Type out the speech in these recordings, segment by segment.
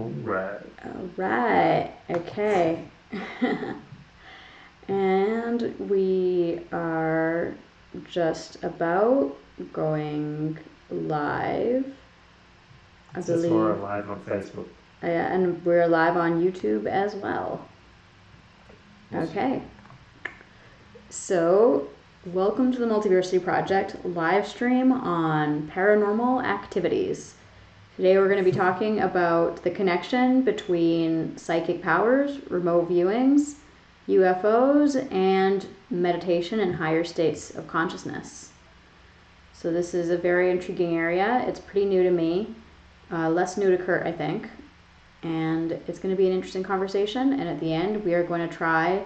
All right. Okay. And we are just about going live, I Just for believe. live on Facebook. And we're live on YouTube as well. Awesome. Okay. So, welcome to the Multiversity Project live stream on paranormal activities. Today we're going to be talking about the connection between psychic powers, remote viewings, UFOs, and meditation and higher states of consciousness. So this is a very intriguing area. It's pretty new to me, less new to Kurt, I think. And it's going to be an interesting conversation. And at the end, we are going to try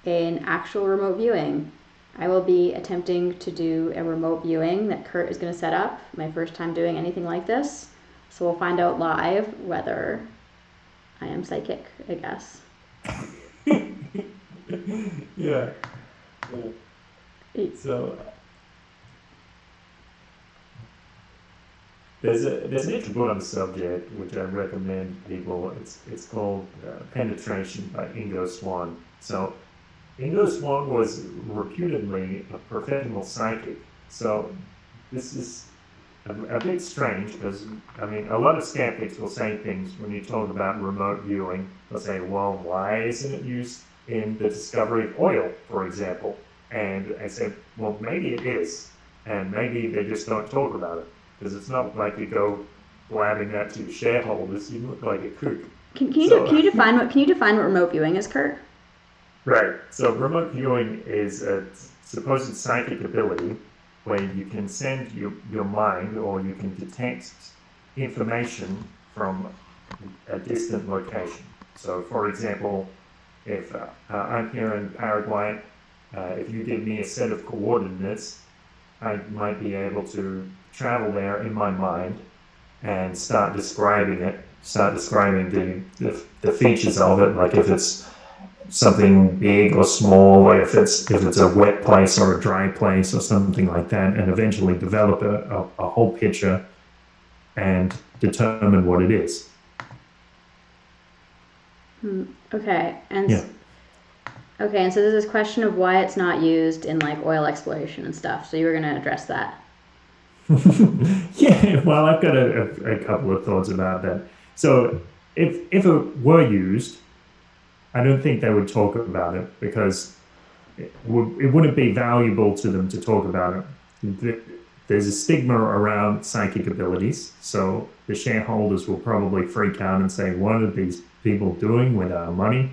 an actual remote viewing. I will be attempting to do a remote viewing that Kurt is going to set up. My first time doing anything like this. So we'll find out live whether I am psychic, I guess. Yeah. So there's an interesting book on the subject which I recommend people. It's called Penetration by Ingo Swann. So Ingo Swann was reputedly a professional psychic. So this is a bit strange because, I mean, a lot of skeptics will say things when you talk about remote viewing. They'll say, well, why isn't it used in the discovery of oil, for example? And I said, well, maybe it is. And maybe they just don't talk about it. Because it's not like you go blabbing that to your shareholders. You look like a kook. Can you define what remote viewing is, Kurt? Right. So remote viewing is a supposed psychic ability where you can send your mind, or you can detect information from a distant location. So, for example, if I'm here in Paraguay, if you give me a set of coordinates, I might be able to travel there in my mind and start describing the features of it, like if it's something big or small, if it's a wet place or a dry place or something like that, and eventually develop a whole picture and determine what it is. Okay, and Yeah. Okay, and so there's this question of why it's not used in like oil exploration and stuff. So you were going to address that. Yeah, well, I've got a couple of thoughts about that. So if it were used, I don't think they would talk about it because it wouldn't be valuable to them to talk about it. There's a stigma around psychic abilities, so the shareholders will probably freak out and say, what are these people doing with our money?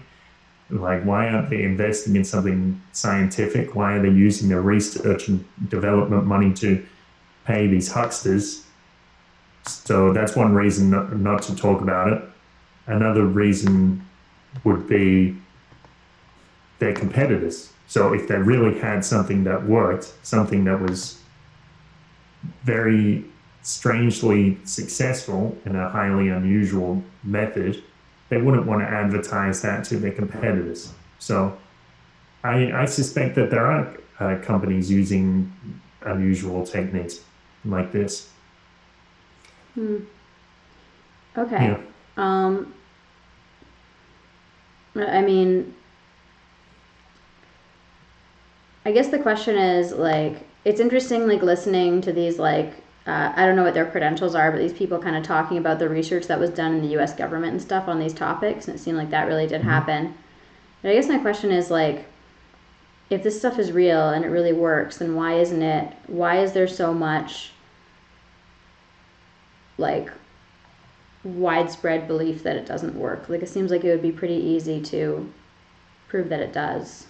Like, why aren't they investing in something scientific? Why are they using their research and development money to pay these hucksters? So that's one reason not to talk about it. Another reason would be their competitors. So if they really had something that worked, something that was very strangely successful in a highly unusual method, they wouldn't want to advertise that to their competitors. So I suspect that there are companies using unusual techniques like this. Okay. Yeah. I mean, I guess the question is like, it's interesting like listening to these like, I don't know what their credentials are, but these people kind of talking about the research that was done in the U.S. government and stuff on these topics, and it seemed like that really did happen. But I guess my question is like, if this stuff is real and it really works, then why isn't it? Why is there so much like widespread belief that it doesn't work? Like it seems like it would be pretty easy to prove that it does.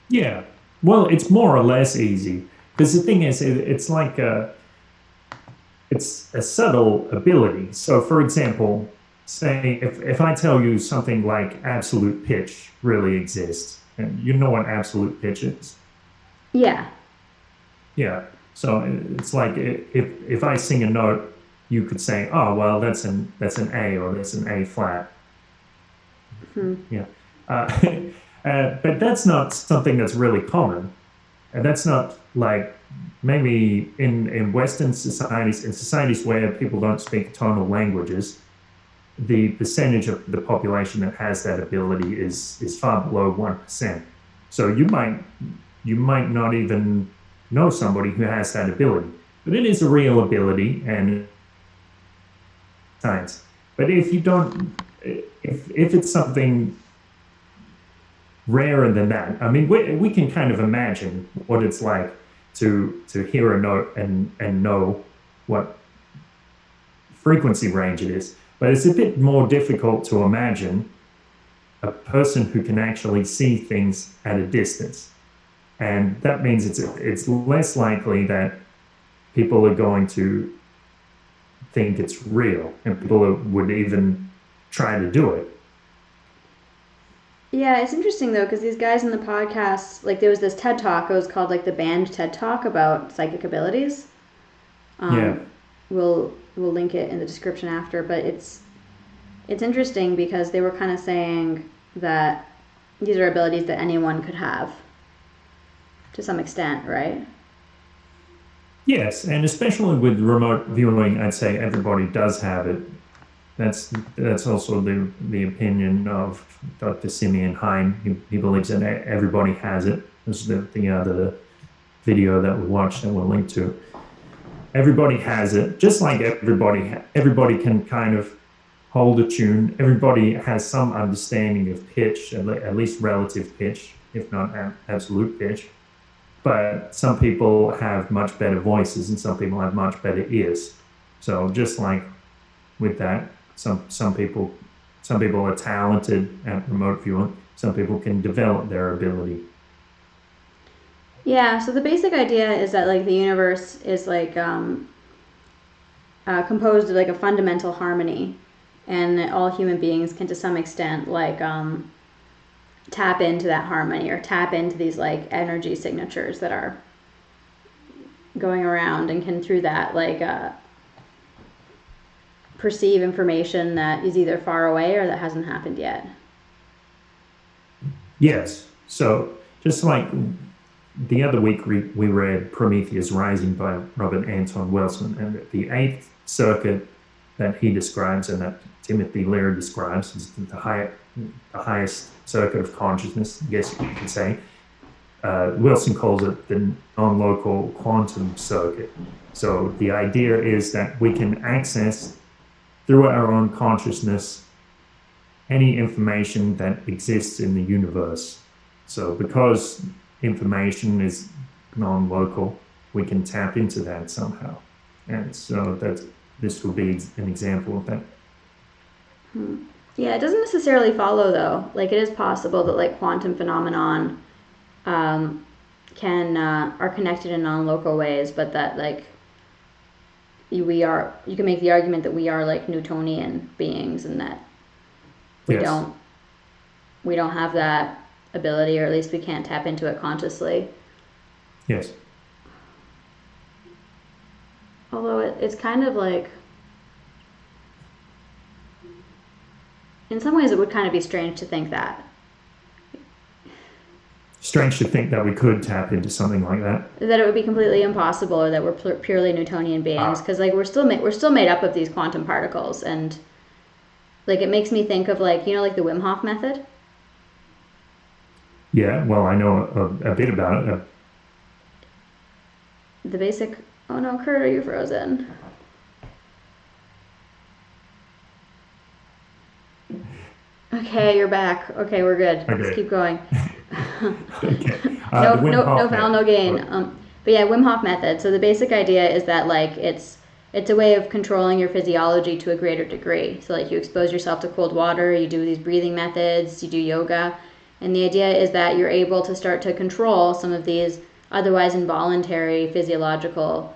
Yeah. Well, it's more or less easy because the thing is, it's like it's a subtle ability. So, for example, say if I tell you something like absolute pitch really exists, and you know what absolute pitch is? Yeah. Yeah. So it's like if I sing a note, you could say, oh well, that's an A, or that's an A flat. Yeah. Uh, but that's not something that's really common. And that's not like maybe in Western societies, in societies where people don't speak tonal languages, the percentage of the population that has that ability is far below 1%. So you might not even know somebody who has that ability, but it is a real ability and science. But if you don't, if it's something rarer than that, I mean, we can kind of imagine what it's like to hear a note and know what frequency range it is. But it's a bit more difficult to imagine a person who can actually see things at a distance. And that means it's less likely that people are going to think it's real and people would even try to do it. Yeah, it's interesting though, because these guys in the podcast, like there was this TED Talk, it was called like the banned TED Talk about psychic abilities. Yeah. We'll link it in the description after, but it's interesting because they were kind of saying that these are abilities that anyone could have to some extent, right? Yes, and especially with remote viewing, I'd say everybody does have it. That's also the opinion of Dr. Simeon Hein. He believes that everybody has it. This is the other video that we watched that we'll link to. Everybody has it, just like everybody can kind of hold a tune. Everybody has some understanding of pitch, at least relative pitch, if not absolute pitch. But some people have much better voices and some people have much better ears. So just like with that, some people are talented at remote viewing. Some people can develop their ability. Yeah, so the basic idea is that like the universe is like composed of like a fundamental harmony, and that all human beings can to some extent like tap into that harmony or tap into these like energy signatures that are going around and can through that like perceive information that is either far away or that hasn't happened yet. Yes. So just like the other week we read Prometheus Rising by Robert Anton Wilson, and the eighth circuit that he describes and that Timothy Leary describes is the highest circuit of consciousness, I guess you could say. Wilson calls it the non-local quantum circuit. So the idea is that we can access through our own consciousness any information that exists in the universe. So because information is non-local, we can tap into that somehow. And so this would be an example of that. Yeah, it doesn't necessarily follow though. Like it is possible that like quantum phenomenon are connected in non-local ways, but that like you can make the argument that we are like Newtonian beings and that we don't have that ability, or at least we can't tap into it consciously. Yes. Although it's kind of like, in some ways it would kind of be strange to think that. Strange to think that we could tap into something like that. That it would be completely impossible, or that we're purely Newtonian beings, because like we're still made up of these quantum particles, and like it makes me think of like, you know, like the Wim Hof method. Yeah, well, I know a bit about it. The basic. Oh no, Kurt, are you frozen? Okay, you're back. Okay, we're good. Okay. Let's keep going. Okay. No foul, no gain. But yeah, Wim Hof method. So the basic idea is that like it's a way of controlling your physiology to a greater degree. So like you expose yourself to cold water, you do these breathing methods, you do yoga, and the idea is that you're able to start to control some of these otherwise involuntary physiological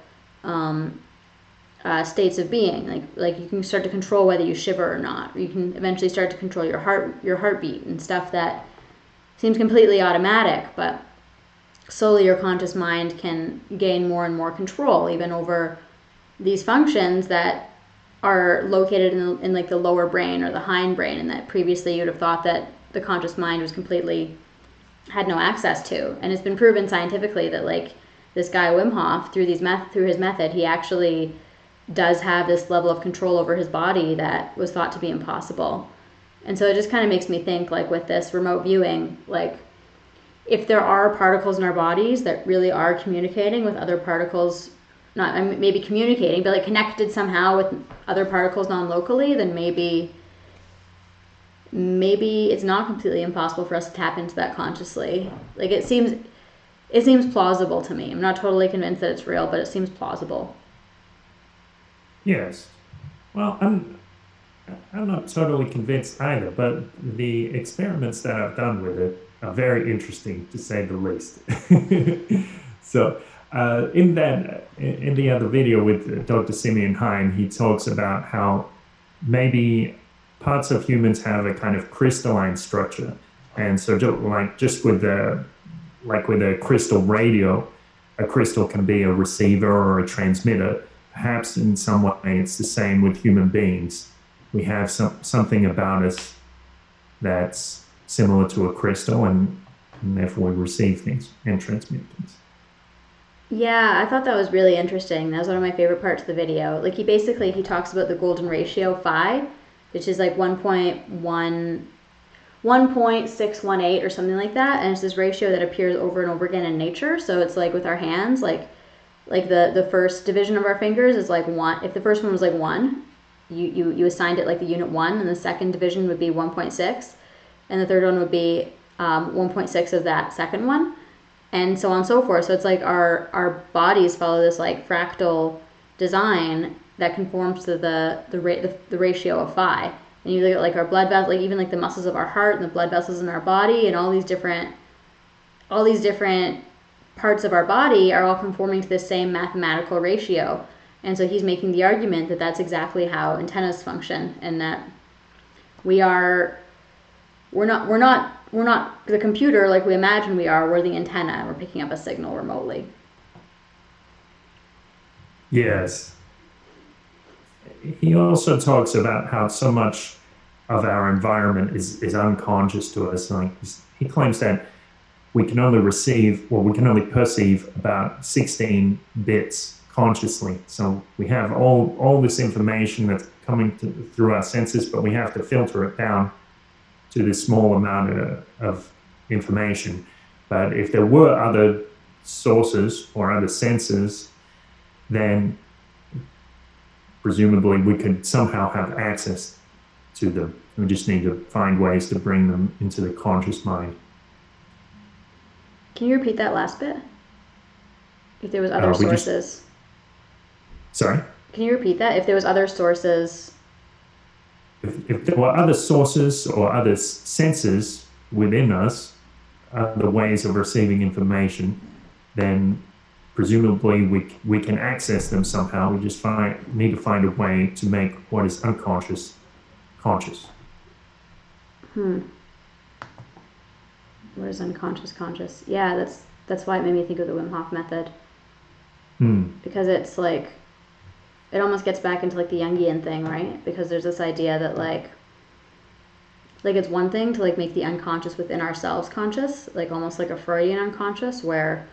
states of being. Like you can start to control whether you shiver or not. Or you can eventually start to control your heartbeat and stuff that seems completely automatic, but slowly your conscious mind can gain more and more control even over these functions that are located in like the lower brain or the hindbrain, and that previously you'd have thought that the conscious mind was completely had no access to. And it's been proven scientifically that like this guy Wim Hof, through his method, he actually does have this level of control over his body that was thought to be impossible. And so it just kind of makes me think, like, with this remote viewing, like, if there are particles in our bodies that really are communicating with other particles, not maybe communicating, but like connected somehow with other particles non-locally, then maybe it's not completely impossible for us to tap into that consciously. Like, it seems plausible to me. I'm not totally convinced that it's real, but it seems plausible. Yes. Well, I'm not totally convinced either, but the experiments that I've done with it are very interesting, to say the least. So, in the other video with Dr. Simeon Hein, he talks about how maybe parts of humans have a kind of crystalline structure, and so just with a crystal radio, a crystal can be a receiver or a transmitter. Perhaps in some way it's the same with human beings. We have something about us that's similar to a crystal, and therefore we receive things and transmit things. Yeah, I thought that was really interesting. That was one of my favorite parts of the video. Like, he talks about the golden ratio phi, which is like 1.618 or something like that, and it's this ratio that appears over and over again in nature. So it's like with our hands, like the first division of our fingers is like 1. If the first one was like 1, you assigned it like the unit 1, and the second division would be 1.6, and the third one would be 1.6 of that second one, and so on and so forth. So it's like our bodies follow this like fractal design that conforms to the ratio of phi. And you look at like our blood vessels, like even like the muscles of our heart and the blood vessels in our body, and all these different parts of our body are all conforming to the same mathematical ratio. And so he's making the argument that that's exactly how antennas function, and that we're not the computer like we imagine we are. We're the antenna. We're picking up a signal remotely. Yes. He also talks about how so much of our environment is unconscious to us. Like, he claims that we can only perceive about 16 bits consciously. So we have all this information that's coming through our senses, but we have to filter it down to this small amount of information. But if there were other sources or other senses, then presumably we could somehow have access to them. We just need to find ways to bring them into the conscious mind. Can you repeat that last bit? If there was other sources. Sorry? Can you repeat that? If there was other sources. If there were other sources or other senses within us, other ways of receiving information, then presumably we can access them somehow. We just need to find a way to make what is unconscious conscious. What is unconscious conscious? Yeah, that's why it made me think of the Wim Hof method. Because it's like, it almost gets back into like the Jungian thing, right? Because there's this idea that like it's one thing to like make the unconscious within ourselves conscious, like almost like a Freudian unconscious, where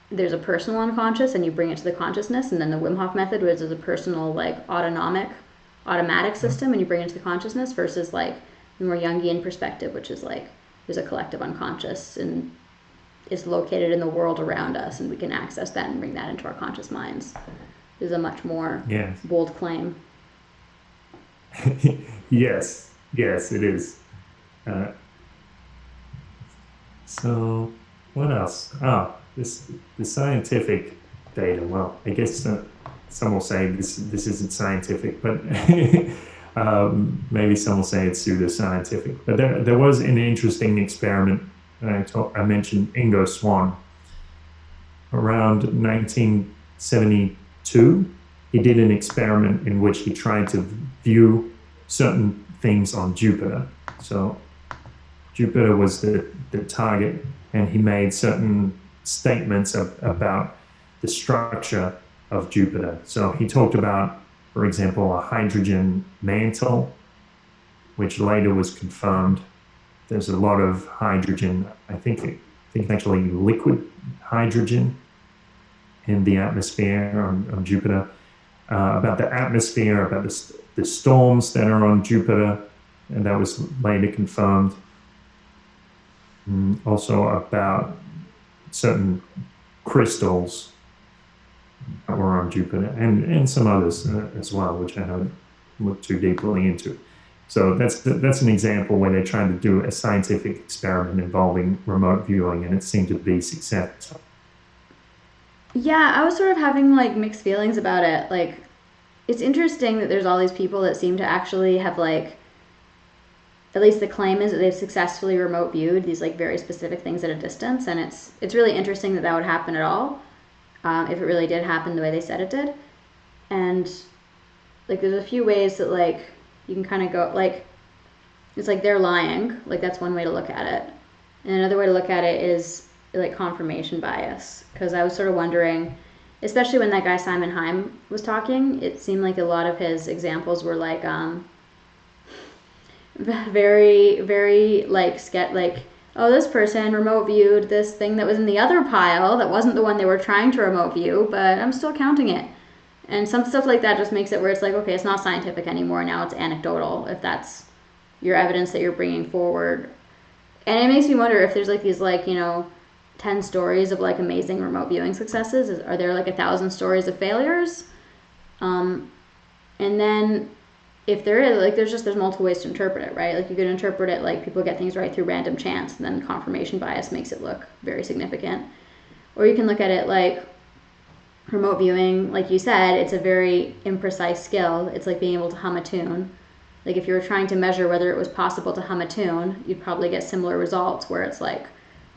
there's a personal unconscious and you bring it to the consciousness, and then the Wim Hof method, which is a personal like automatic system, and you bring it to the consciousness, versus like the more Jungian perspective, which is like there's a collective unconscious and is located in the world around us, and we can access that and bring that into our conscious minds. Is a much more bold claim. Yes, it is. So what else? The scientific data. Well, I guess some will say this isn't scientific, but maybe some will say it's pseudoscientific. But there was an interesting experiment. I mentioned Ingo Swann. Around 1972, he did an experiment in which he tried to view certain things on Jupiter. So Jupiter was the target, and he made certain statements about the structure of Jupiter. So he talked about, for example, a hydrogen mantle, which later was confirmed. There's a lot of hydrogen. I think actually liquid hydrogen, in the atmosphere on Jupiter, about the atmosphere, about the storms that are on Jupiter, and that was later confirmed. Also about certain crystals that were on Jupiter, and some others as well, which I haven't looked too deeply into. So that's an example where they're trying to do a scientific experiment involving remote viewing, and it seemed to be successful. Yeah, I was sort of having like mixed feelings about it. Like, it's interesting that there's all these people that seem to actually have like, at least the claim is that they've successfully remote viewed these like very specific things at a distance, and it's really interesting that that would happen at all, if it really did happen the way they said it did. And like, there's a few ways that like you can kind of go like, it's like they're lying. Like, that's one way to look at it, and another way to look at it is like confirmation bias. Because I was sort of wondering, especially when that guy Simon Heim was talking, it seemed like a lot of his examples were like very very like oh, this person remote viewed this thing that was in the other pile that wasn't the one they were trying to remote view, but I'm still counting it. And some stuff like that just makes it where it's like, okay, it's not scientific anymore, now it's anecdotal, if that's your evidence that you're bringing forward. And it makes me wonder if there's like these like, 10 stories of like amazing remote viewing successes, are there like 1,000 stories of failures? And then if there is, like, there's multiple ways to interpret it, right? Like, you could interpret it like people get things right through random chance, and then confirmation bias makes it look very significant. Or you can look at it like remote viewing, like you said, it's a very imprecise skill. It's like being able to hum a tune. Like, if you were trying to measure whether it was possible to hum a tune, you'd probably get similar results where it's like,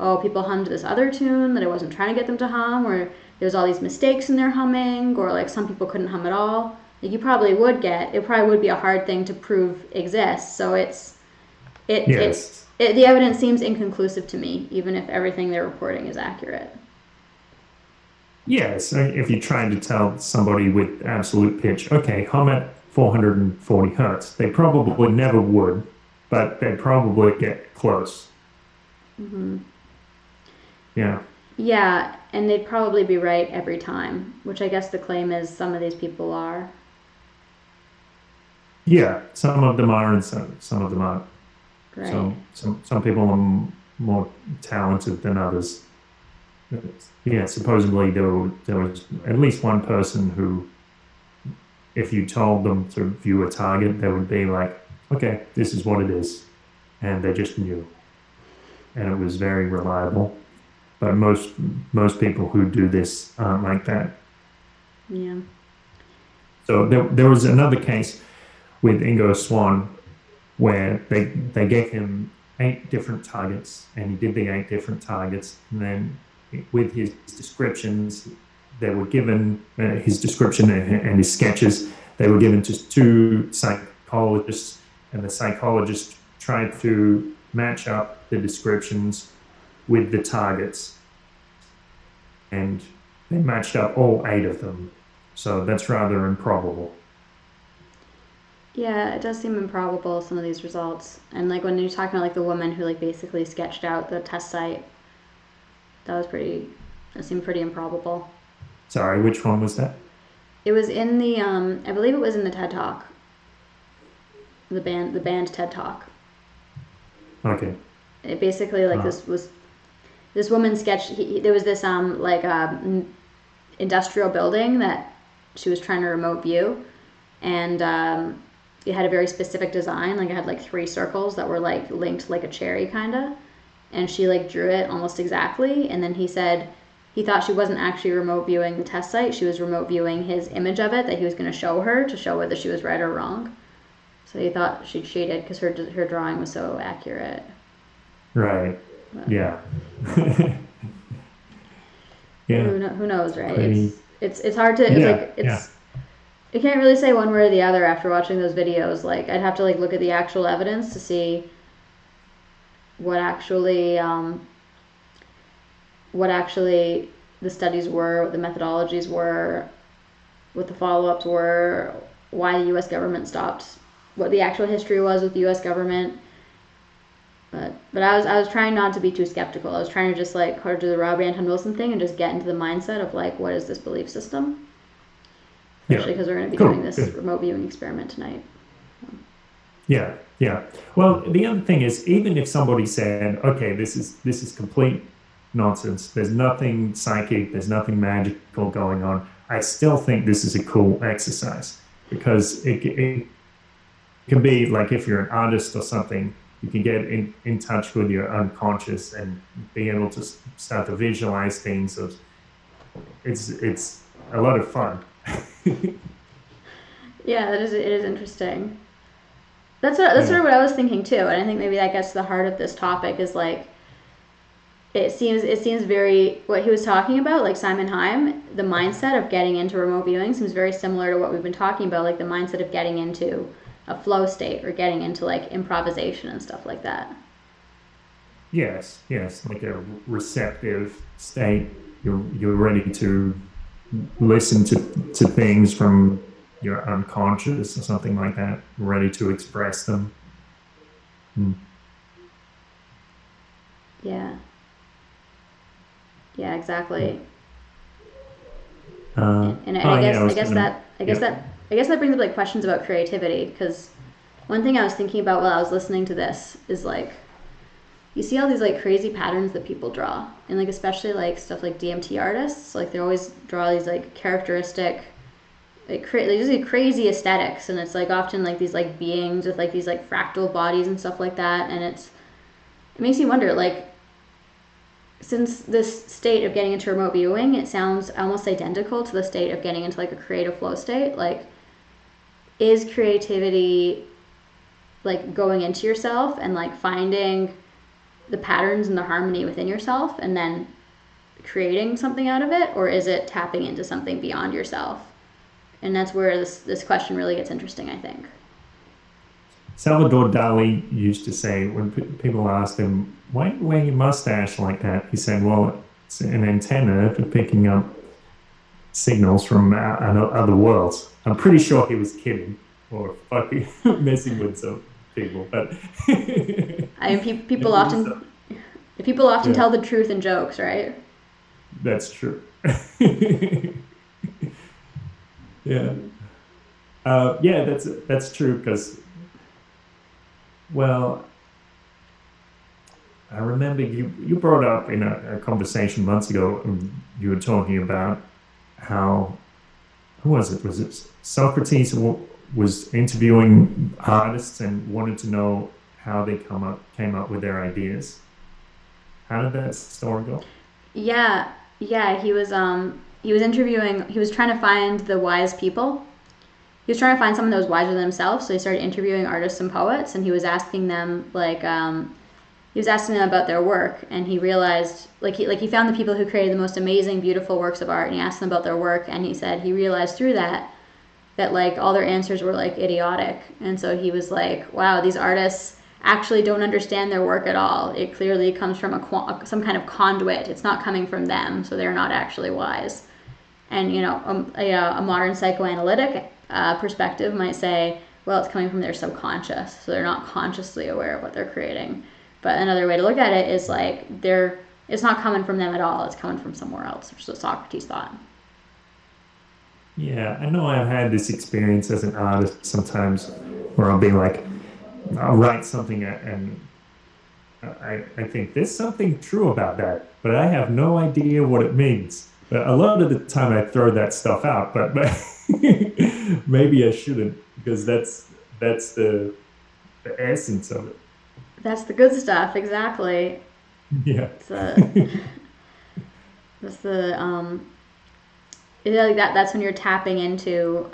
oh, people hummed this other tune that I wasn't trying to get them to hum, or there's all these mistakes in their humming, or like some people couldn't hum at all. Like, it probably would be a hard thing to prove exists. So Yes. the evidence seems inconclusive to me, even if everything they're reporting is accurate. Yes. If you're trying to tell somebody with absolute pitch, okay, hum at 440 hertz, they probably never would, but they'd probably get close. Mm-hmm. Yeah. Yeah, and they'd probably be right every time, which I guess the claim is some of these people are. Yeah. Some of them are, and some of them aren't. Right. So some people are more talented than others. Yeah, supposedly there was at least one person who, if you told them to view a target, they would be like, okay, this is what it is. And they just knew. And it was very reliable. But most people who do this aren't like that. Yeah. So there was another case with Ingo Swann where they gave him 8 different targets, and he did the 8 different targets, and then with his descriptions, they were given his description and his sketches. They were given to 2 psychologists, and the psychologists tried to match up the descriptions with the targets, and they matched up all 8 of them. So that's rather improbable. Yeah, it does seem improbable, some of these results. And like when you're talking about like the woman who like basically sketched out the test site, that seemed pretty improbable. Sorry, which one was that? It was in the I believe it was in the TED Talk. The band TED Talk. Okay. It basically like this woman sketched. There was this industrial building that she was trying to remote view, and it had a very specific design. Like, it had like 3 circles that were like linked like a cherry kind of, and she like drew it almost exactly. And then he said he thought she wasn't actually remote viewing the test site. She was remote viewing his image of it that he was going to show her to show whether she was right or wrong. So he thought she cheated because her drawing was so accurate. Right. But Yeah. Yeah. who knows, right? Pretty. It's hard to Yeah. Yeah. I can't really say one way or the other after watching those videos. Like, I'd have to like look at the actual evidence to see what actually the studies were, what the methodologies were, what the follow-ups were, why the U.S. government stopped, what the actual history was with the U.S. government. But I was trying not to be too skeptical. I was trying to just like hard do the Robert Anton Wilson thing and just get into the mindset of like, what is this belief system? Yeah. Especially because we're going to be doing Cool. this Good. remote viewing experiment tonight. Yeah. Yeah. Well, the other thing is, even if somebody said, okay, this is complete nonsense, there's nothing psychic, there's nothing magical going on, I still think this is a cool exercise because it can be like if you're an artist or something, you can get in touch with your unconscious and be able to start to visualize things. So it's a lot of fun. Yeah, it is interesting. That's sort Yeah. of what I was thinking too, and I think maybe that gets to the heart of this topic is like it seems very what he was talking about, like Simon Heim, the mindset of getting into remote viewing seems very similar to what we've been talking about, like the mindset of getting into a flow state or getting into like improvisation and stuff like that. Yes, yes, like a receptive state. You're ready to listen to things from your unconscious or something like that, ready to express them. Mm. Yeah, yeah, Yeah. exactly. Uh, And oh yeah, I was gonna. Yeah. I guess that brings up like questions about creativity because one thing I was thinking about while I was listening to this is like you see all these like crazy patterns that people draw and like especially like stuff like DMT artists like they always draw these like characteristic they just do crazy aesthetics and it's like often like these like beings with like these like fractal bodies and stuff like that and it makes me wonder like since this state of getting into remote viewing it sounds almost identical to the state of getting into like a creative flow state like is creativity like going into yourself and like finding the patterns and the harmony within yourself and then creating something out of it or is it tapping into something beyond yourself and that's where this question really gets interesting I think. Salvador Dali used to say when people asked him, "Why do you wear your mustache like that?" He said, "Well, it's an antenna for picking up signals from other worlds." I'm pretty sure he was kidding or fucking messing with some people, but I mean it was, people often yeah, tell the truth in jokes right. that's true. Yeah, yeah, that's true because, well, I remember you brought up in a conversation months ago, you were talking about how, who was it? Was it Socrates who was interviewing artists and wanted to know how they came up with their ideas? How did that story go? Yeah, yeah, he was interviewing he was trying to find the wise people. He was trying to find someone that was wiser than himself, so he started interviewing artists and poets and he was asking them like he was asking them about their work and he realized like he found the people who created the most amazing beautiful works of art and he asked them about their work and he said he realized through that like all their answers were like idiotic and so he was like wow these artists actually don't understand their work at all it clearly comes from some kind of conduit it's not coming from them so they're not actually wise and you know a modern psychoanalytic perspective might say well it's coming from their subconscious so they're not consciously aware of what they're creating but another way to look at it is like it's not coming from them at all it's coming from somewhere else which is what Socrates thought. Yeah, I know I've had this experience as an artist sometimes where I'll be like, I'll write something and I think there's something true about that, but I have no idea what it means. But a lot of the time I throw that stuff out, but maybe I shouldn't because that's the essence of it. That's the good stuff exactly. Yeah. It's that's the like that's when you're tapping into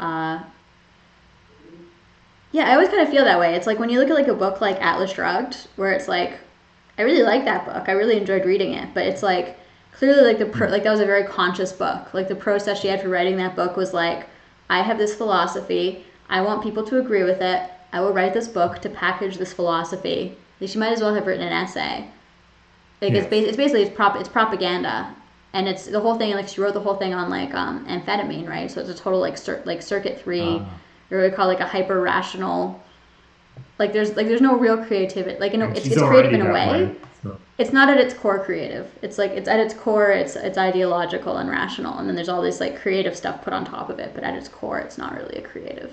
yeah I always kind of feel that way it's like when you look at like a book like Atlas Shrugged where it's like I really like that book I really enjoyed reading it but it's like clearly like like that was a very conscious book like the process she had for writing that book was like I have this philosophy I want people to agree with it I will write this book to package this philosophy like she might as well have written an essay like Yes. it's basically it's propaganda and it's the whole thing like she wrote the whole thing on like amphetamine right so it's a total like like circuit 3 Ah, or what we call like a hyper rational there's no real creativity. Like, And she's it's creative already in a that way. way. So, It's not at its core creative. It's like it's at its core it's ideological and rational, and then there's all this like creative stuff put on top of it, but at its core it's not really a creative.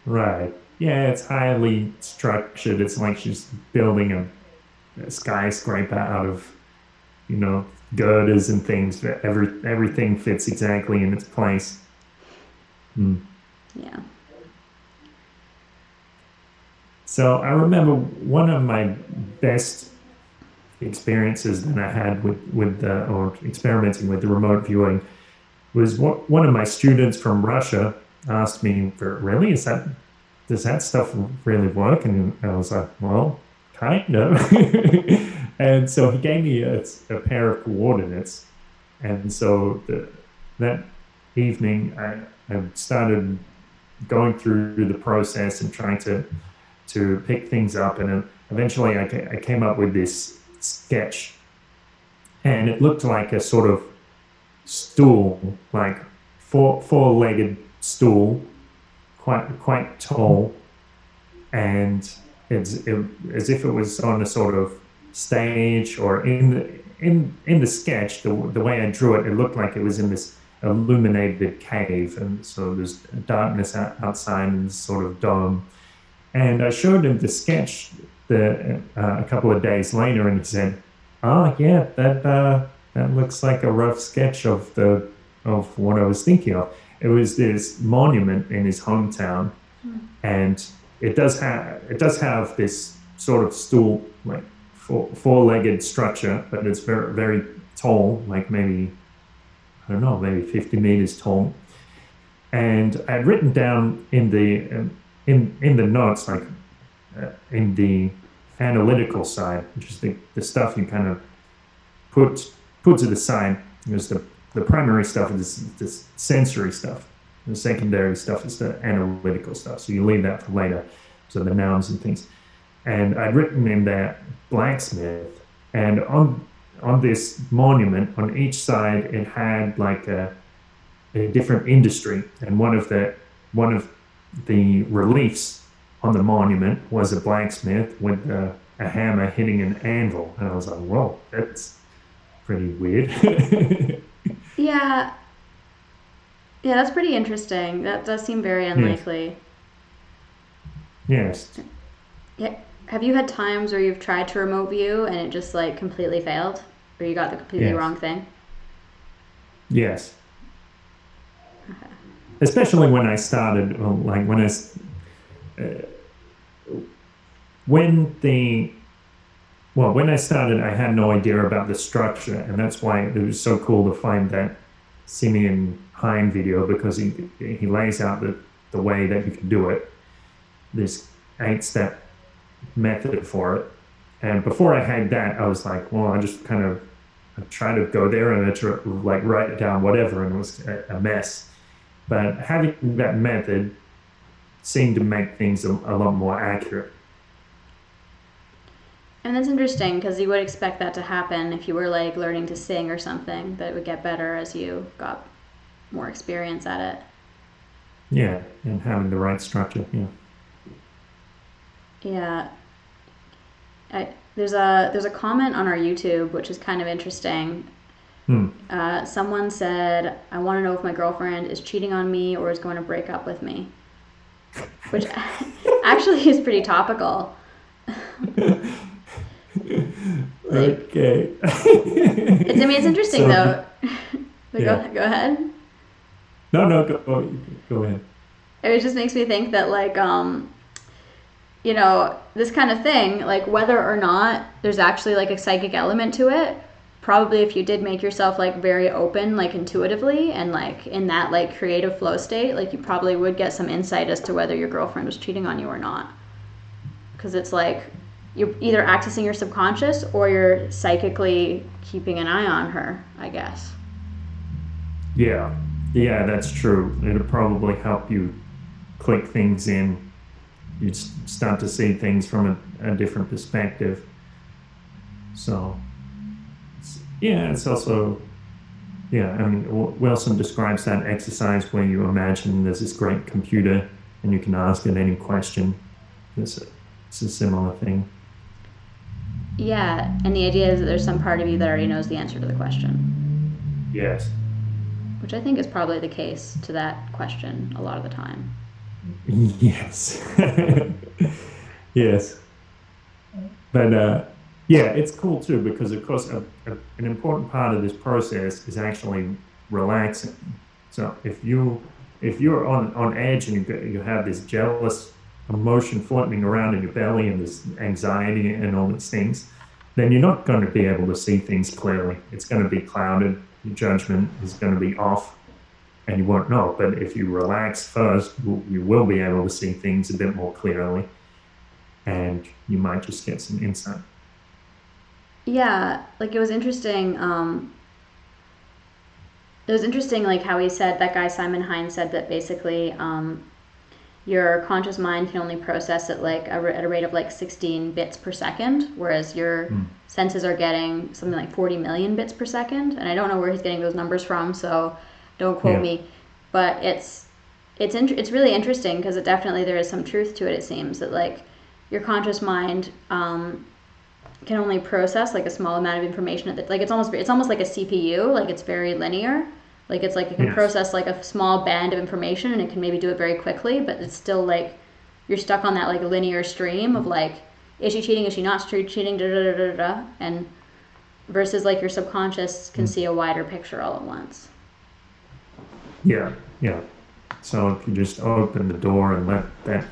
right. Yeah, it's highly structured. It's like she's building a skyscraper out of, girders and things. Everything fits exactly in its place. Hmm. Yeah. So I remember one of my best experiences that I had or experimenting with the remote viewing was one of my students from Russia asked me, "Really, does that stuff really work?" And I was like, "Well, kind of." And so he gave me a pair of coordinates, and so that evening I started going through the process and trying to pick things up, and then eventually I came up with this sketch, and it looked like a sort of stool, like four-legged stool, quite tall, and as if it was on a sort of stage or in the sketch. The way I drew it, it looked like it was in this illuminated cave, and so there's darkness outside and this sort of dome. And I showed him the sketch a couple of days later, and he said, "Oh yeah, that looks like a rough sketch of what I was thinking of." It was this monument in his hometown, and it does have this sort of stool, like four-legged structure, but it's very very tall, like maybe, I don't know, maybe 50 meters tall. And I had written down in the notes, like in the analytical side, which is the stuff you kind of put to the side. There's the primary stuff is this sensory stuff. The secondary stuff is the analytical stuff. So you leave that for later. So the nouns and things. And I'd written in there blacksmith, and on this monument on each side it had like a different industry, and one of the reliefs on the monument was a blacksmith with a hammer hitting an anvil. And I was like, whoa, that's pretty weird. Yeah. Yeah, that's pretty interesting. That does seem very Yes. unlikely. Yes. Yeah. Have you had times where you've tried to remote view and it just like completely failed? Or you got the completely Yes. wrong thing? Yes. Especially when I started, well, like uh, when the when I started, I had no idea about the structure, and that's why it was so cool to find that Simeon Hine video, because he lays out the way that you can do it. This 8-step method for it. And before I had that, I was like, well, I just kind of I tried to go there and I tried, like, write it down, whatever, and it was a mess. But having that method seemed to make things a lot more accurate. And that's interesting because you would expect that to happen if you were like learning to sing or something, that it would get better as you got more experience at it. Yeah, and having the right structure. Yeah. Yeah. There's a comment on our YouTube which is kind of interesting. Hmm. Someone said, "I want to know if my girlfriend is cheating on me or is going to break up with me," which actually is pretty topical. Like, Okay. it's interesting So, though. But yeah. go ahead. No, no, go ahead. It just makes me think that like this kind of thing, like whether or not there's actually like a psychic element to it, probably if you did make yourself like very open, like intuitively, and like in that like creative flow state, like you probably would get some insight as to whether your girlfriend was cheating on you or not. Because it's like you're either accessing your subconscious or you're psychically keeping an eye on her, I guess. Yeah. Yeah, that's true. It'll probably help you click things in. You start to see things from a different perspective. So, yeah, it's also, yeah, I mean, Wilson describes that exercise where you imagine there's this great computer and you can ask it any question. It's a similar thing. Yeah, and the idea is that there's some part of you that already knows the answer to the question, Yes. which I think is probably the case to that question a lot of the time. Yes. Yes. But yeah, it's cool too because, of course, an important part of this process is actually relaxing. So if you're on edge and you have this jealous emotion floating around in your belly and this anxiety and all these things, then you're not going to be able to see things clearly. It's going to be clouded. Your judgment is going to be off, and you won't know. But if you relax first, you will be able to see things a bit more clearly, and you might just get some insight. Yeah, like it was interesting. It was interesting, like how he said that guy Simon Hines said that basically your conscious mind can only process at like at a rate of like 16 bits per second, whereas your Mm. senses are getting something like 40 million bits per second. And I don't know where he's getting those numbers from, so don't quote Yeah, me. But it's really interesting because it definitely there is some truth to it. It seems that like your conscious mind can only process like a small amount of information like it's almost like a CPU, like it's very linear, like it's like it can yes, process like a small band of information and it can maybe do it very quickly, but it's still like you're stuck on that like linear stream of like, is she cheating, is she not cheating, da da da da da, and versus like your subconscious can Mm. see a wider picture all at once. Yeah, yeah. So if you just open the door and let that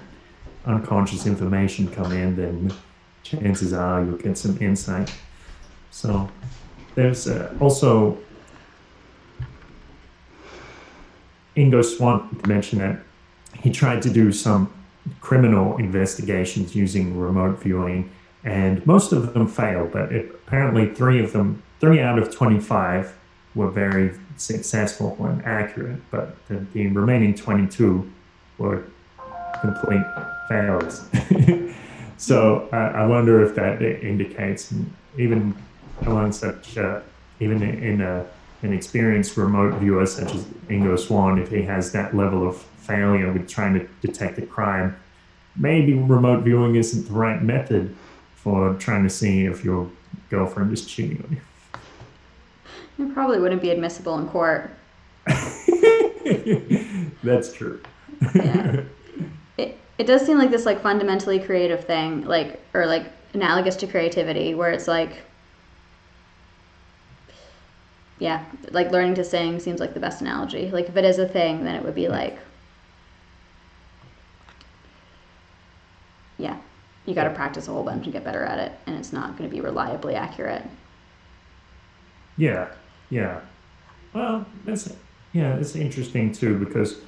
unconscious information come in, then chances are you'll get some insight. So there's also Ingo Swann mentioned that he tried to do some criminal investigations using remote viewing, and most of them failed. But apparently, three out of 25, were very successful and accurate. But the remaining 22 were complete failures. So I wonder if that indicates, even among such, even in an experienced remote viewer such as Ingo Swann, if he has that level of failure with trying to detect a crime, maybe remote viewing isn't the right method for trying to see if your girlfriend is cheating on It probably wouldn't be admissible in court. you. That's true. Yeah. It does seem like this like fundamentally creative thing, like or like analogous to creativity, where it's like, yeah, like learning to sing seems like the best analogy. Like if it is a thing, then it would be like, yeah, you got to Yeah. practice a whole bunch and get better at it, and it's not going to be reliably accurate. Yeah. Yeah. Well, yeah, it's interesting too because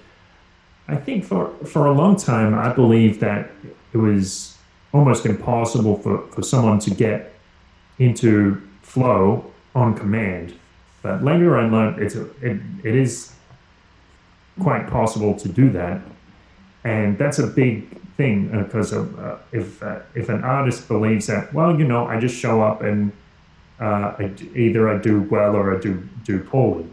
I think for a long time I believed that it was almost impossible for someone to get into flow on command. But later I learned it is quite possible to do that, and that's a big thing because if an artist believes that, well, I just show up and either I do well or I do poorly.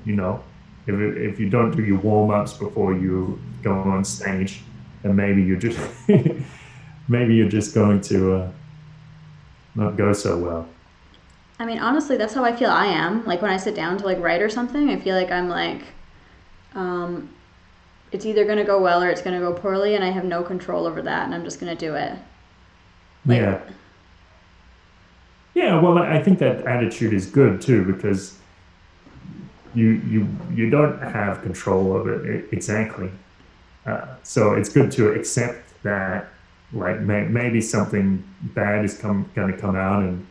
If you don't do your warm ups before you go on stage, then maybe you're just maybe you're just going to not go so well. I mean, honestly, that's how I feel I am. Like when I sit down to like write or something, I feel like I'm like, um, it's either going to go well or it's going to go poorly, and I have no control over that, and I'm just going to do it. Like, Yeah, yeah. Well, I think that attitude is good too because you don't have control of it exactly. So it's good to accept that, like maybe something bad is going to come out, and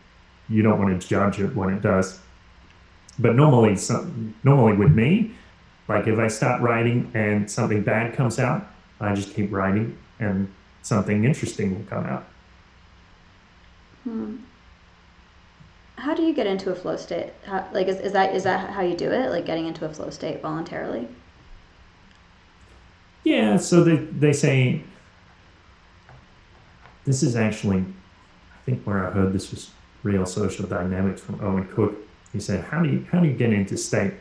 you don't want to judge it when it does. But normally with me, like if I start writing and something bad comes out, I just keep writing, and something interesting will come out. hmm. How do you get into a flow state? Like, is that how you do it? Like getting into a flow state voluntarily? Yeah. So they say this is actually, I think where I heard this was Real Social Dynamics from Owen Cook. He said, how do you get into state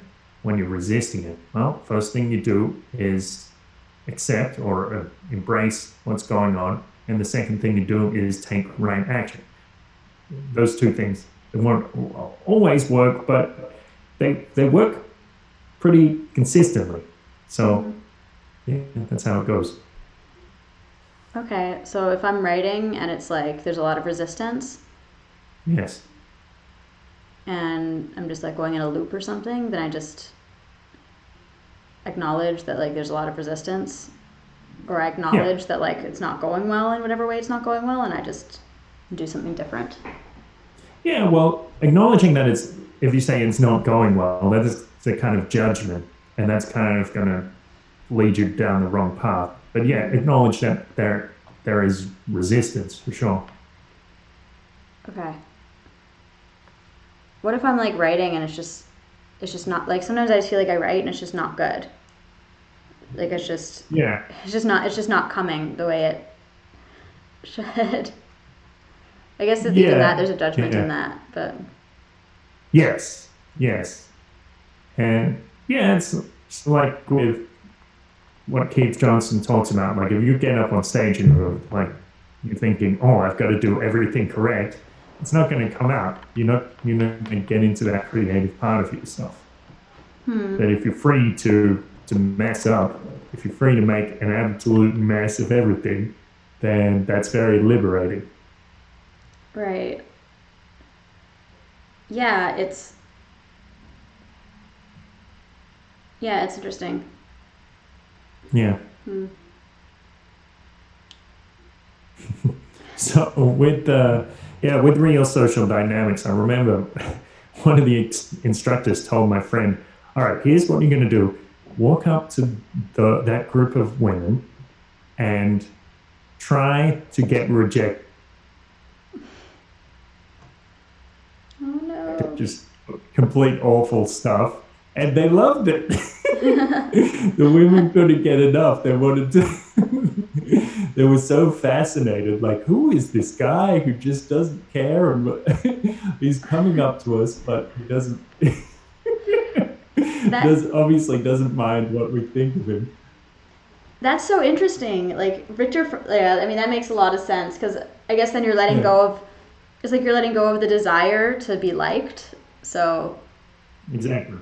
when you're resisting it? Well, first thing you do is accept or embrace what's going on. and the second thing you do is take right action. Those two things, they won't always work, but they work pretty consistently. So Mhm. yeah, that's how it goes. Okay, so if I'm writing and it's like there's a lot of resistance Yes. and I'm just like going in a loop or something, then I just acknowledge that like there's a lot of resistance, or I Yeah. acknowledge that like it's not going well in whatever way it's not going well, and I just do something different. Yeah. Well, acknowledging that it's, if you say it's not going well, that is a kind of judgment, and that's kind of going to lead you down the wrong path. But yeah, Mm. acknowledge that there is resistance for sure. Okay. What if I'm like writing and it's just not like sometimes I just feel like I write and it's just not good. Like Yeah. it's just not coming the way it should. I guess that even that Yeah. there's a judgment in Yeah. that, but Yes. Yes. And yeah, it's like with what Keith Johnson talks about. Like if you get up on stage and you're thinking, oh, I've got to do everything correct, it's not going to come out. You're not going to get into that creative part of yourself. hmm. But if you're free to mess up, if you're free to make an absolute mess of everything, then that's very liberating. Right. Yeah, it's interesting. Yeah. Hmm. So with with real social dynamics, I remember one of the instructors told my friend, "All right, here's what you're going to do: walk up to that group of women and try to get rejected." Oh no. Just complete awful stuff, and they loved it. The women couldn't get enough. They wanted to. They were so fascinated. Like, who is this guy who just doesn't care? And he's coming up to us, but he doesn't. that Does obviously doesn't mind what we think of him. that's so interesting. Like yeah, I mean that makes a lot of sense because I guess then you're letting Yeah, go of it's like you're letting go of the desire to be liked. So exactly.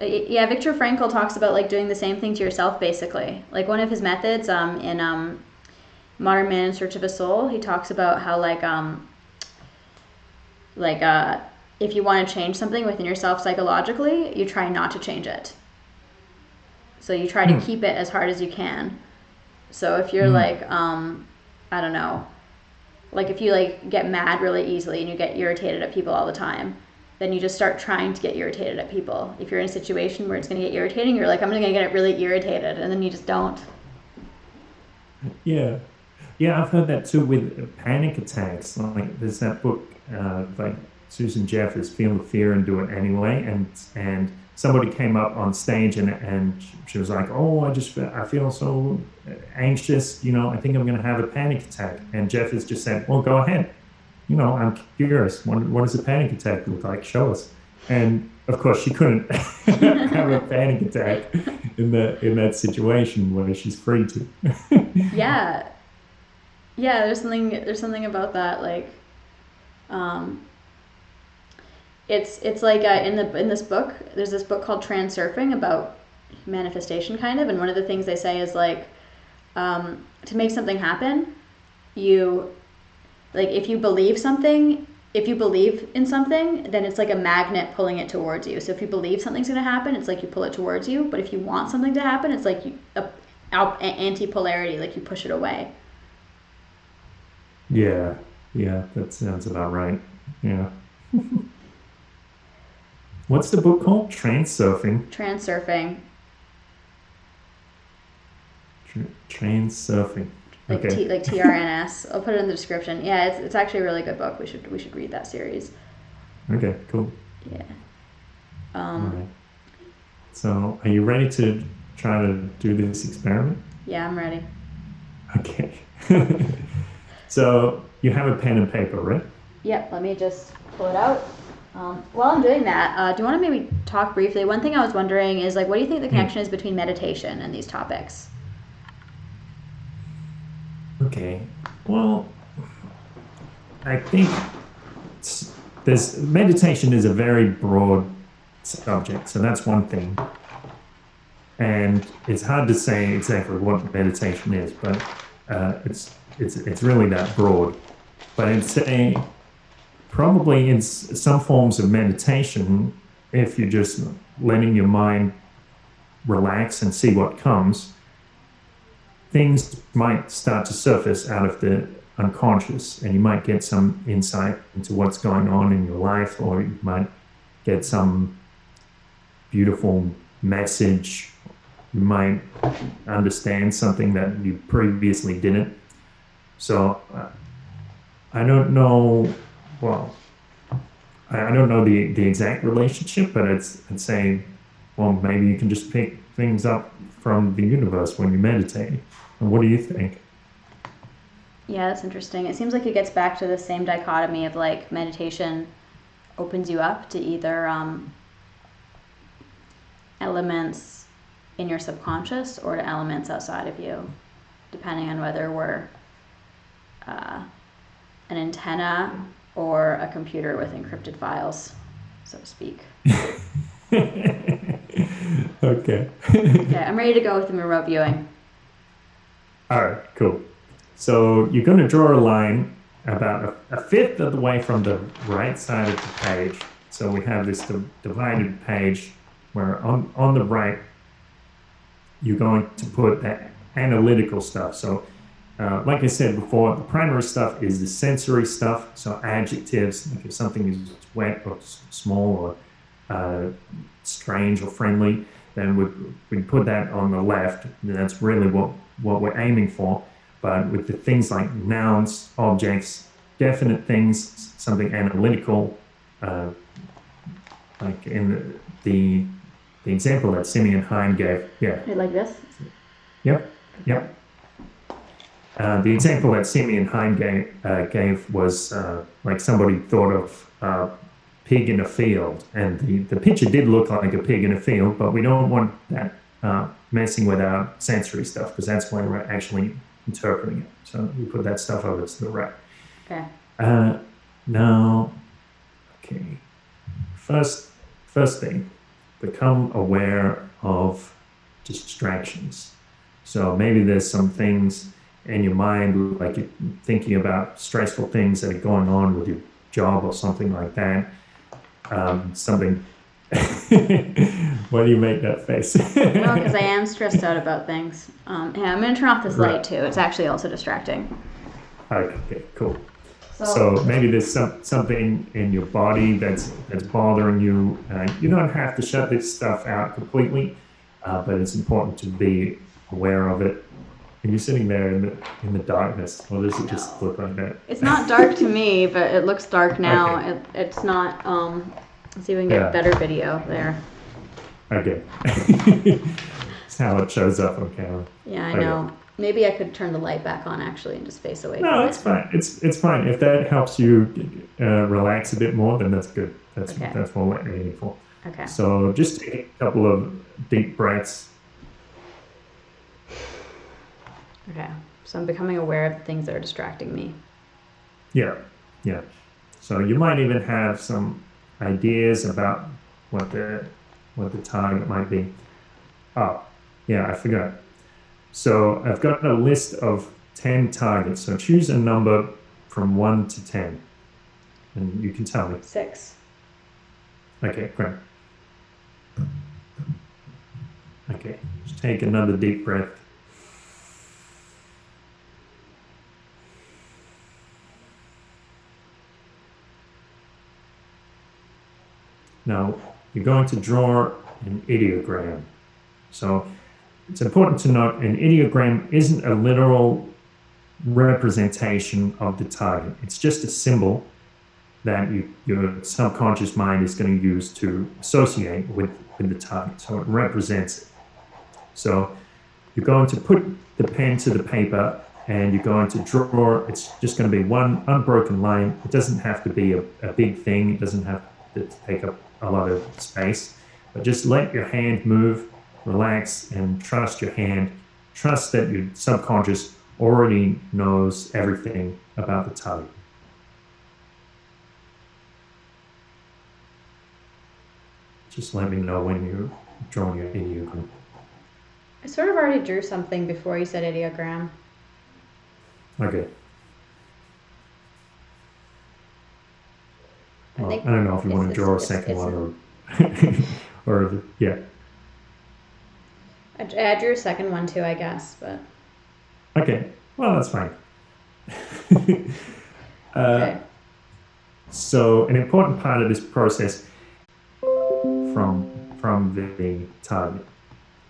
yeah, Viktor Frankl talks about like doing the same thing to yourself basically. Like one of his methods in Modern Man in Search of a Soul, he talks about how like if you want to change something within yourself psychologically, you try not to change it. So you try to Hmm. keep it as hard as you can. So if you're Hmm. like I don't know, like if you like get mad really easily and you get irritated at people all the time, then you just start trying to get irritated at people. If you're in a situation where it's going to get irritating, you're like, I'm going to get really irritated, and then you just don't. Yeah. Yeah, I've heard that too with panic attacks. Like there's that book, like Susan Jeffers, Feel the Fear and Do It Anyway. And somebody came up on stage and she was like, "Oh, I feel so anxious. I think I'm going to have a panic attack." And Jeffers just said, "Well, go ahead. I'm curious. What does a panic attack look like? Show us." And of course, she couldn't have a panic attack in that situation where she's free to. Yeah, yeah. There's something about that. Like, um, it's like in this book. There's this book called Transurfing about manifestation, kind of. And one of the things they say is like, to make something happen, you like if you believe in something, then it's like a magnet pulling it towards you. So if you believe something's going to happen, it's like you pull it towards you. But if you want something to happen, it's like anti-polarity, like you push it away. Yeah, yeah, that sounds about right. Yeah. What's the book called? Transurfing. Transurfing, Transurfing. like Okay. TRNS. I'll put it in the description. Yeah, it's actually a really good book. We should read that series. Okay, cool. Yeah. All Um, right. So, are you ready to try to do this experiment? yeah, I'm ready. Okay. So, you have a pen and paper, right? Yep. Let me just pull it out. While I'm doing that, do you want to maybe talk briefly? One thing I was wondering is like, what do you think the Hmm. connection is between meditation and these topics? Okay. Well, I think there's meditation is a very broad subject, so that's one thing. And it's hard to say exactly what meditation is, but it's really that broad. But I'd say probably in some forms of meditation, if you're just letting your mind relax and see what comes, things might start to surface out of the unconscious, and you might get some insight into what's going on in your life, or you might get some beautiful message. You might understand something that you previously didn't. So I don't know. Well, I don't know the exact relationship, but I'd say, well, maybe you can just pick things up from the universe when you meditate. And what do you think? Yeah, that's interesting. It seems like it gets back to the same dichotomy of like meditation opens you up to either elements in your subconscious or to elements outside of you, depending on whether we're an antenna or a computer with encrypted files, so to speak. Okay. Okay, I'm ready to go with the remote viewing. All right, cool. So you're going to draw a line about a fifth of the way from the right side of the page. So we have this divided page where on the right, you're going to put that analytical stuff. So like I said before, the primary stuff is the sensory stuff. So adjectives, like if something is wet or small or strange or friendly, then we put that on the left. And that's really what we're aiming for. But with the things like nouns, objects, definite things, something analytical, like in the example that Simeon Hein gave. Yeah. Like this? Yep. The example that Simeon Hein gave was like somebody thought of pig in a field, and the picture did look like a pig in a field, but we don't want that messing with our sensory stuff, because that's when we're actually interpreting it. So we put that stuff over to the right. Okay. Now, okay. First thing, become aware of distractions. So maybe there's some things in your mind, like you're thinking about stressful things that are going on with your job or something like that. Something. Why do you make that face? Well, because I am stressed out about things. Yeah, I'm going to turn off this light too. It's actually also distracting. Okay, cool. So maybe there's something in your body that's bothering you. You don't have to shut this stuff out completely, but it's important to be aware of it. And you're sitting there in the darkness. Or does it just look like that? It's not dark to me, but it looks dark now. Okay. It's not. Let's see if we can get better video there. Okay. That's how it shows up on camera. Yeah, I know. Maybe I could turn the light back on actually and just face away. No, it's fine. It's fine. If that helps you relax a bit more, then that's good. That's what we're aiming for. Okay. So just take a couple of deep breaths. Okay. So I'm becoming aware of the things that are distracting me. Yeah. So you might even have some ideas about what the target might be. Oh, yeah, I forgot. So I've got a list of 10 targets. So choose a number from 1 to 10. And you can tell me. 6. Okay, great. Okay, just take another deep breath. Now, you're going to draw an ideogram. So it's important to note an ideogram isn't a literal representation of the target. It's just a symbol that your subconscious mind is going to use to associate with the target. So it represents it. So you're going to put the pen to the paper and you're going to draw. It's just going to be one unbroken line. It doesn't have to be a big thing. It doesn't have to take up a lot of space, but just let your hand move, relax, and trust your hand. Trust that your subconscious already knows everything about the target. Just let me know when you're drawing your ideogram. I sort of already drew something before you said ideogram. Okay. I Well, think I don't know if you want to draw a second one or yeah. I drew a second one too, I guess, but Okay. Well, that's fine. okay. So an important part of this process from the target.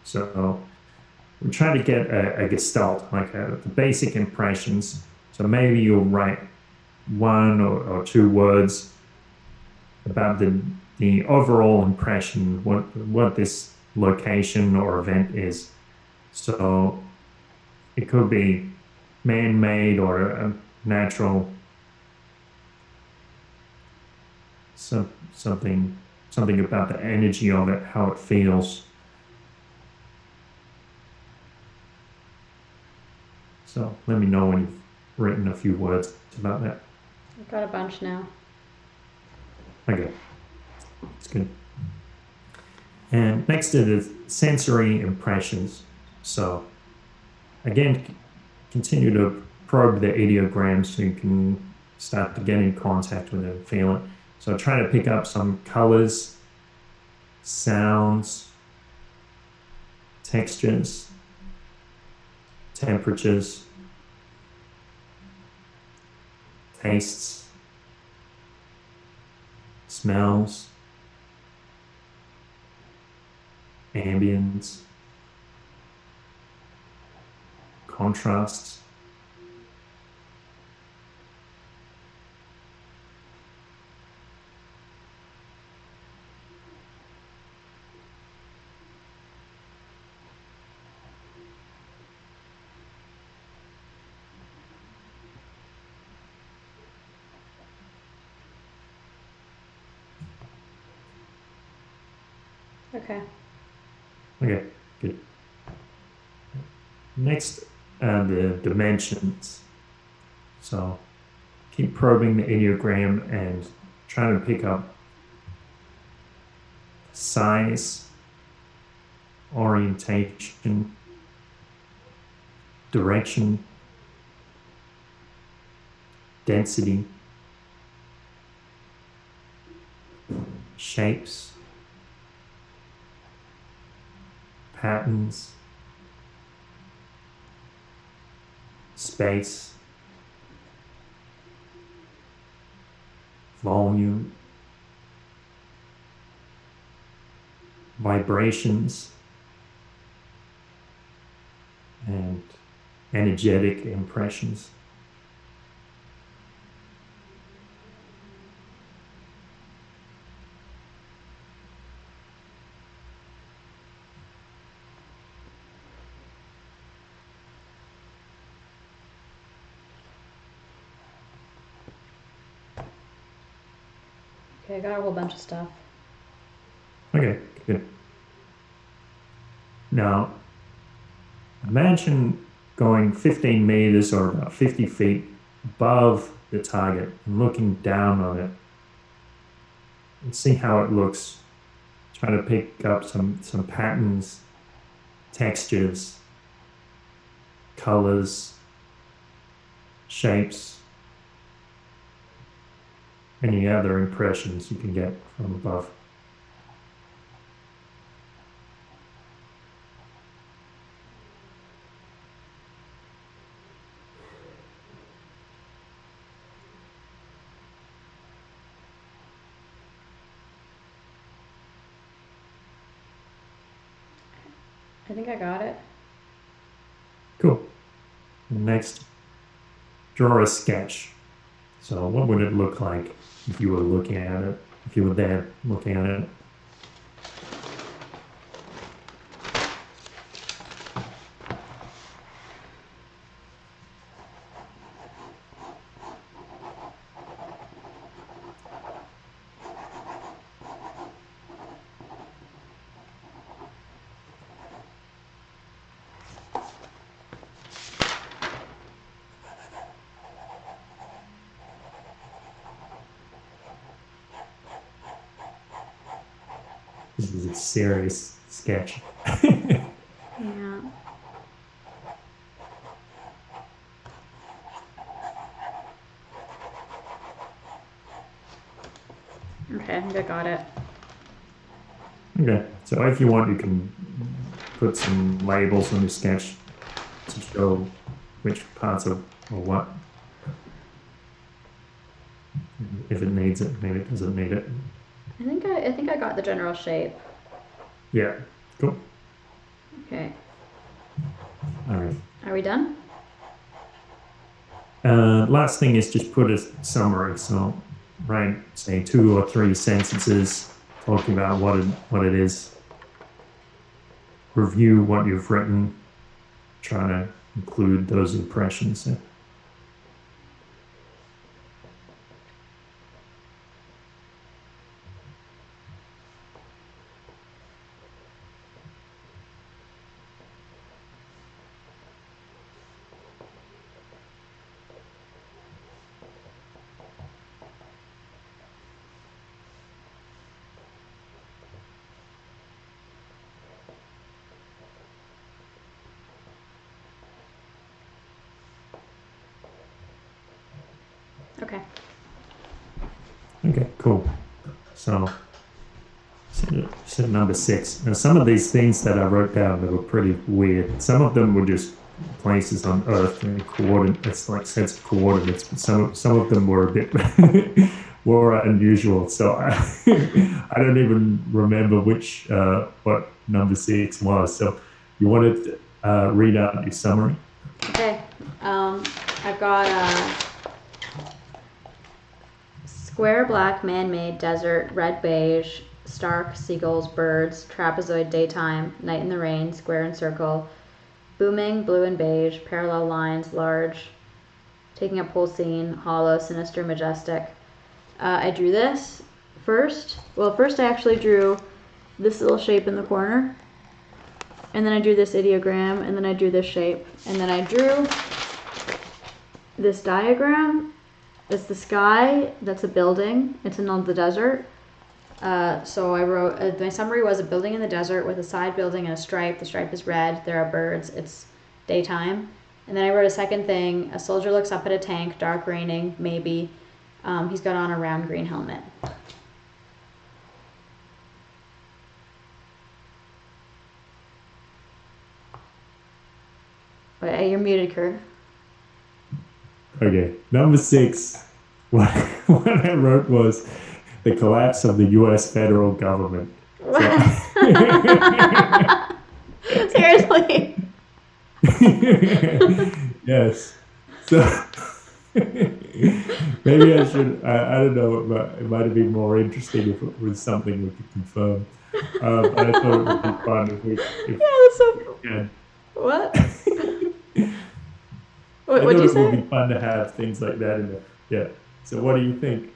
So we're trying to get a gestalt, like the basic impressions. So maybe you'll write one or two words about the overall impression, what this location or event is. So it could be man-made or a natural, something about the energy of it, how it feels. So let me know when you've written a few words about that. I've got a bunch now. Okay, that's good. And next are the sensory impressions. So again, continue to probe the ideogram so you can start to get in contact with it and feel it. So try to pick up some colors, sounds, textures, temperatures, tastes, smells, ambience, contrasts. Okay. Okay, good. Next, the dimensions. So keep probing the ideogram and trying to pick up size, orientation, direction, density, shapes, patterns, space, volume, vibrations, and energetic impressions. Okay, I got a whole bunch of stuff. Okay, good. Now, imagine going 15 meters or about 50 feet above the target and looking down on it and see how it looks. Try to pick up some patterns, textures, colors, shapes, any other impressions you can get from above. I think I got it. Cool. Next, draw a sketch. So what would it look like if you were looking at it, if you were there looking at it? This is a serious sketch. Yeah. Okay, I think I got it. Okay, so if you want, you can put some labels on your sketch to show which parts of or what. If it needs it, maybe it doesn't need it. I think I got the general shape. Yeah, cool. Okay. All right. Are we done? Last thing is just put a summary. So, write, say, 2 or 3 sentences talking about what it is. Review what you've written. Try to include those impressions. Okay. Okay, cool. So, number 6. Now, some of these things that I wrote down, they were pretty weird. Some of them were just places on Earth and coordinates. It's like sets of coordinates. But some of them were a bit more unusual. So I don't even remember what number 6 was. So you wanted to read out your summary? Okay. I've got square black man-made desert, red beige, stark seagulls, birds, trapezoid daytime, night in the rain, square and circle, booming, blue and beige, parallel lines, large, taking up whole scene, hollow, sinister, majestic. I drew this first. Well, first I actually drew this little shape in the corner, and then I drew this ideogram, and then I drew this shape, and then I drew this diagram. It's the sky, that's a building, it's in the desert. So I wrote, my summary was a building in the desert with a side building and a stripe. The stripe is red, there are birds, it's daytime. And then I wrote a second thing, a soldier looks up at a tank, dark raining, maybe. He's got on a round green helmet. Wait, you're muted, Kurt. Okay, number 6. What I wrote was the collapse of the U.S. federal government. Seriously. Yes. So maybe I should. I don't know. It might have been more interesting if it was something we could confirm. But I thought it would be fun if we. Yeah, that's so. Yeah. What? What did you say? It would be fun to have things like that in there. Yeah. So what do you think?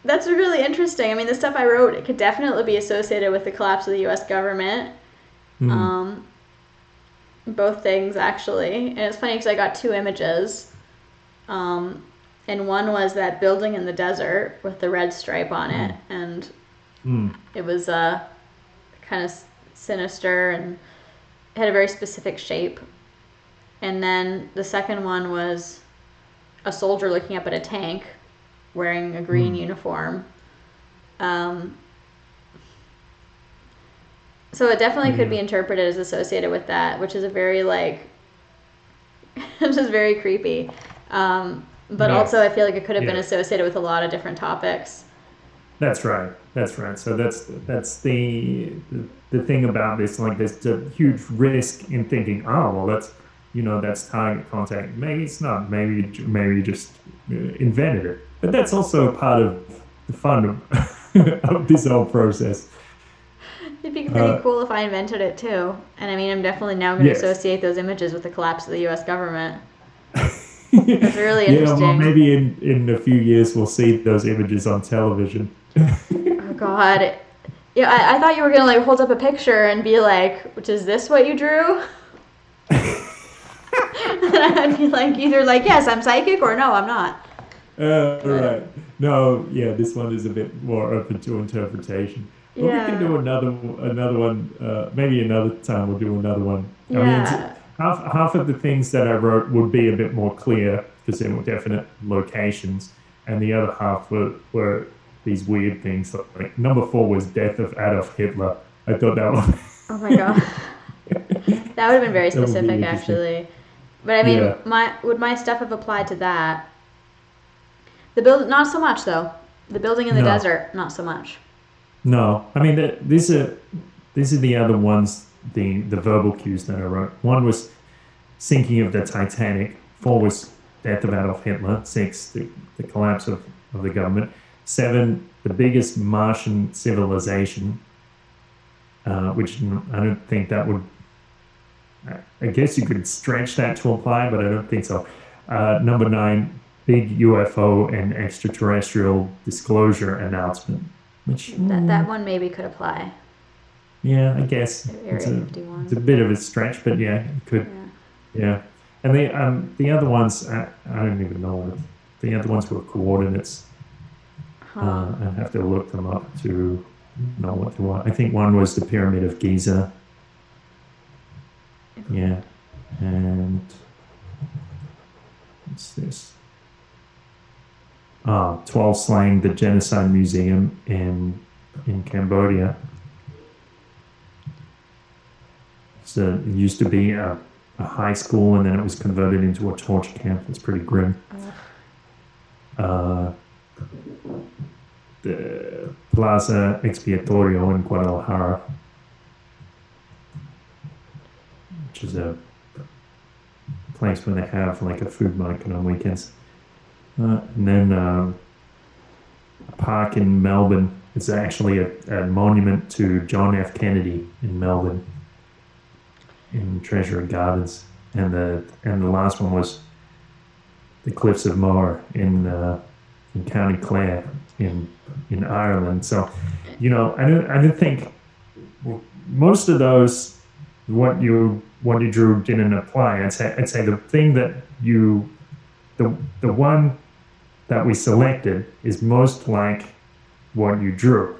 That's really interesting. I mean, the stuff I wrote, it could definitely be associated with the collapse of the U.S. government. Both things, actually. And it's funny because I got 2 images. And one was that building in the desert with the red stripe on it. And it was kind of sinister and it had a very specific shape. And then the second one was a soldier looking up at a tank wearing a green uniform. So it definitely could be interpreted as associated with that, which is a very it's just very creepy. But also I feel like it could have been associated with a lot of different topics. That's right. So that's the thing about this. Like, there's a huge risk in thinking, oh, well, that's target contact. Maybe it's not. Maybe you just invented it. But that's also part of the fun of this whole process. It'd be pretty cool if I invented it too. And I mean, I'm definitely now going to associate those images with the collapse of the U.S. government. It's really interesting. Yeah, well, maybe in a few years we'll see those images on television. Oh God. Yeah, I thought you were gonna hold up a picture and be like, "Is this what you drew?" And I'd be either yes, I'm psychic, or no, I'm not. But Right. No, yeah, this one is a bit more open to interpretation. But we can yeah, do another one. Maybe another time we'll do another one. I mean, yeah. half of the things that I wrote would be a bit more clear because they were definite locations, and the other half were these weird things. Like number four was death of Adolf Hitler. I thought that one Oh my God. That would have been very that would be specific, interesting. actually. But I mean, Yeah. my stuff have applied to that? The build, not so much though. The building in the No. desert, not so much. No. I mean, these are the other ones. The verbal cues that I wrote. One was sinking of the Titanic. Four was death of Adolf Hitler. Six, the collapse of the government. Seven, the biggest Martian civilization, which I don't think that would. I guess you could stretch that to apply, but I don't think so. Number nine, big UFO and extraterrestrial disclosure announcement, which, That one maybe could apply. yeah, I guess Area it's 51. a bit of a stretch, but yeah, it could. Yeah. Yeah, and the other ones I don't even know what the other ones were coordinates. Huh. I have to look them up to know what they were. I think one was the Pyramid of Giza. Yeah, and what's this? 12 Slang, the Genocide Museum in Cambodia. So it used to be a high school, and then it was converted into a torture camp. It's pretty grim. Uh, the Plaza Expiatorio in Guadalajara, which is a place where they have like a food market on weekends. And then a park in Melbourne. It's actually a monument to John F. Kennedy in Melbourne in Treasury Gardens. And the last one was the Cliffs of Moher in County Clare in Ireland. So, I don't think most of those what you drew didn't apply. I'd say the thing that the one that we selected is most like what you drew.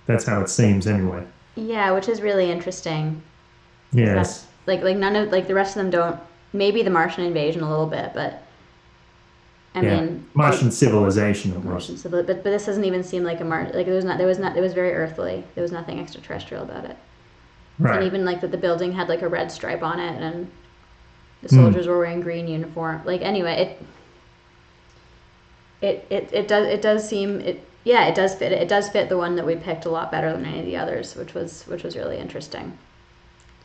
That's how it seems anyway. Yeah, which is really interesting because that's Yes. like none of like the rest of them don't. Maybe the Martian invasion a little bit, but I Yeah. mean, Martian civilization it Martian was. civil. But this doesn't even seem like a Mars. Like there was very earthly. There was nothing extraterrestrial about it. And Right. even like that the building had like a red stripe on it, and the Hmm. soldiers were wearing green uniform. Like anyway, it does seem it yeah, it does fit the one that we picked a lot better than any of the others, which was really interesting.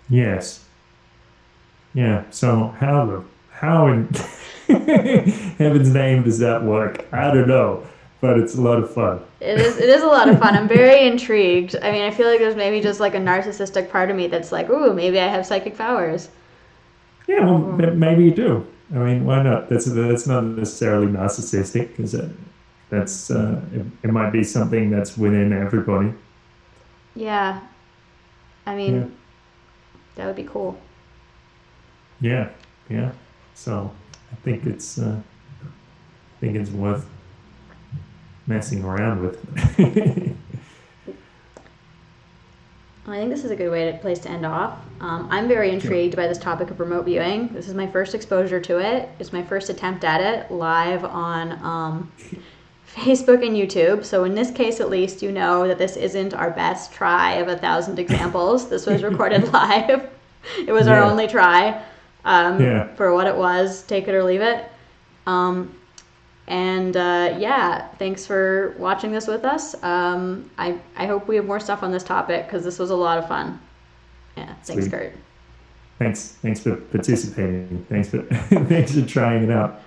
Yes. Yeah. So how in heaven's name does that work? I don't know, but it's a lot of fun. It is a lot of fun. I'm very intrigued. I mean, I feel like there's maybe just like a narcissistic part of me that's like, ooh, maybe I have psychic powers. Yeah, well, Ooh. maybe you do. I mean, why not? That's not necessarily narcissistic because it might be something that's within everybody. Yeah, I Yeah, mean, that would be cool. yeah, yeah. So I think it's worth messing around with. I think this is a good place to end off. I'm very Sure. intrigued by this topic of remote viewing. This is my first exposure to it. It's my first attempt at it live on Facebook and YouTube. So in this case, at least, you know that this isn't our best try of 1,000 examples. This was recorded live. It was our Yeah, only try yeah. for what it was. Take it or leave it. Um, and yeah, thanks for watching this with us. I hope we have more stuff on this topic because this was a lot of fun. Yeah, thanks, Sweet. Kurt. Thanks for participating. Thanks for thanks for trying it out.